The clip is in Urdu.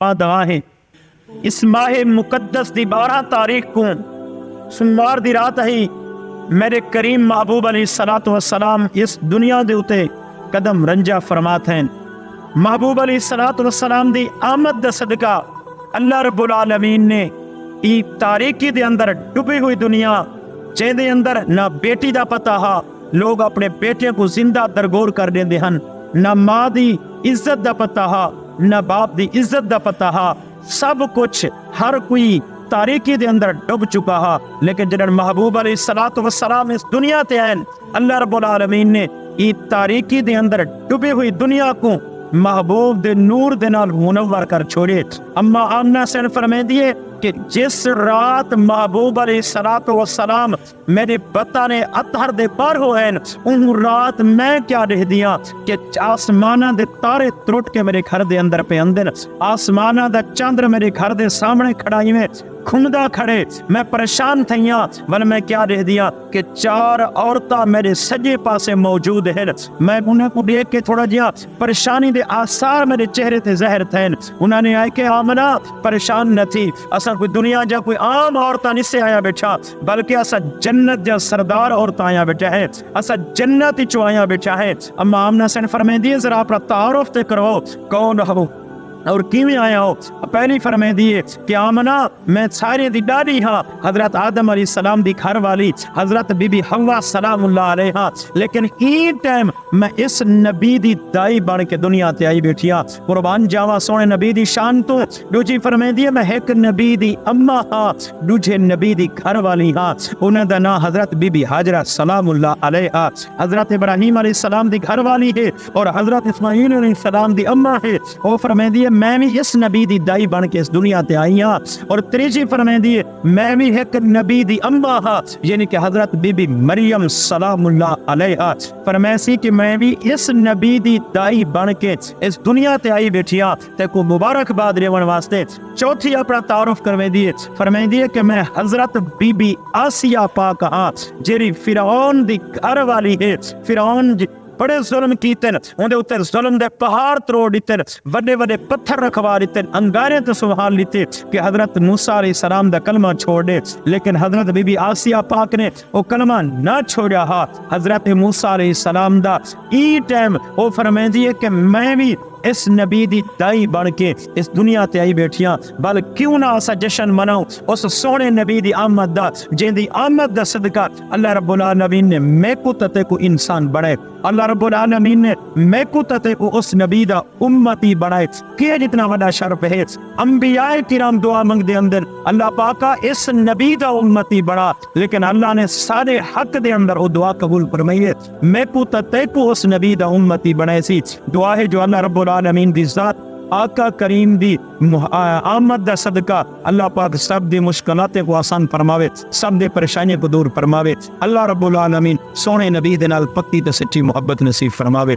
دعا ہے اس ماہ مقدس دی 12 تاریخ کو سوموار دی رات ہی میرے کریم محبوب علیہ الصلوۃ والسلام اس دنیا دے اتے قدم رنجا فرمات ہیں۔ محبوب علیہ الصلوۃ والسلام دی آمد دا صدقہ اللہ رب العالمین نے ای تاریکی دے اندر ڈبی ہوئی دنیا جے دے اندر نہ بیٹی دا پتہ ہا، لوگ اپنے بیٹے کو زندہ درگور کر دیندے ہن، نہ ماں دی عزت دا پتہ ہا، نہ باپ دی عزت دا پتہ ہا، سب کچھ ہر کوئی تاریکی دے اندر ڈب چکا ہا۔ لیکن جنہاں محبوب علیہ الصلوۃ والسلام اس دنیا تے آئے، اللہ رب العالمین نے ای تاریکی دے اندر ڈبی ہوئی دنیا کو محبوب دے نور دے نال منور کر چھوڑے۔ اما آمنہ سے فرمائے دیے کہ جس رات محبوب علیہ الصلوۃ والسلام میرے بطن اطہر دے پر ہوئے، ان رات میں کیا رہ دیا کہ آسمانہ دے تارے ترٹ کے میرے گھر دے اندر پہ اندر، آسمانہ دا چندر میرے گھر دے سامنے کھڑائی میں کھندا کھڑے، میں پریشان تھیاں، ول میں کیا رہ دیا کہ 4 عورتاں میرے سجے پاسے موجود ہیں۔ میں انہیں کو دیکھ کے تھوڑا جہا پریشانی دے آثار میرے چہرے تے ظاہر تھے۔ انہوں نے آئے کہ آمنہ پریشان نہ تھی، اصلا کوئی دنیا جا کوئی عام عورتاں نہیں سے آیا بیٹھا، بلکہ اصلا جنت جا سردار عورتاں آیا بیٹھا ہے، اصلا جنت ہی چو آیا بیٹھا ہے۔ اما آمنہ سے فرمائے دیے ذرا اپنا تعارف تے کرو، کون ہو اور کیویں آیا ہو؟ پہلی فرمائے دیے کہ آمنہ میں سارے دی ڈاڈی ہاں، حضرت آدم علیہ السلام دی گھر والی حضرت بی بی حوا سلام اللہ علیہا، لیکن ای ٹائم میں اس نبی دی دائی بن کے دنیا تے آئی بیٹھی ہاں۔ قربان جاوا سونے نبی دی شان تو۔ دوجی فرمائے دیے میں ایک نبی دی اما ہاں، دوجے نبی دی گھر والی ہاں، انہاں دا نام حضرت بی بی حاجرہ سلام اللہ علیہا، حضرت ابراہیم علیہ السلام دی گھر والی ہے اور حضرت اسماعیل علیہ السلام دی اما ہے۔ وہ فرمائے دیے میں بھی اس نبی دی دائی بن کے اس دنیا تے آئی ہاں۔ اور تیجی فرمائے دیے میں بھی ایک نبی دی اما ہاں، یعنی کہ حضرت بی بی مریم سلام اللہ علیہا، فرمائے سی کہ میں بھی اس نبی دی دائی بن کے اس دنیا تے آئی بیٹھی ہاں تے کو مبارکباد دیون واسطے۔ چوتھی اپنا تعارف کروے دیے، فرمائے دیے کہ میں حضرت بی بی آسیہ پاک ہاں، جیری فرعون دی گھر والی ہے۔ فرعون بڑے ظلم کیتے، اندے اوتے ظلم دے پہاڑ تروڑ دیتے، وڈے وڈے پتھر رکھوا دیتے، انگارے تو سنبھال لیتے کہ حضرت موسیٰ علیہ السلام دا کلمہ چھوڑ دے، لیکن حضرت بی بی آسیہ پاک نے وہ کلمہ نہ چھوڑیا ہا۔ حضرت موسیٰ علیہ السلام دا ای ٹائم وہ فرمائے دیے کہ میں بھی اس نبی دی دائی بن کے اس دنیا تے آئی بیٹھیاں، بل کیوں نہ اسا جشن مناؤ اس سونے نبی دی آمد دا، جن دی آمد دا صدقہ اللہ رب العالمین نے میں کو تے کو انسان بڑھائے، اللہ رب العالمین نے میں کو تے کو اس نبی دا امتی بڑھائے۔ کہ جتنا بڑا شرف ہے، انبیاء کرام دعا منگ دے اندر اللہ پاکا اس نبی دا امتی بڑھا، لیکن اللہ نے سارے حق دے اندر وہ دعا قبول فرمائی ہے، میں کو تے کو اس نبی دا امتی بڑھائے سی۔ دعا ہے جو اللہ رب العالمین دی ذات آقا کریم دی آمد دا صدقہ اللہ پاک سب دی مشکلات کو آسان فرماوے، سب دی پریشانیوں کو دور فرماوے، اللہ رب العالمین سونے نبی دے نال پکی تے سچی محبت نصیب فرماوے۔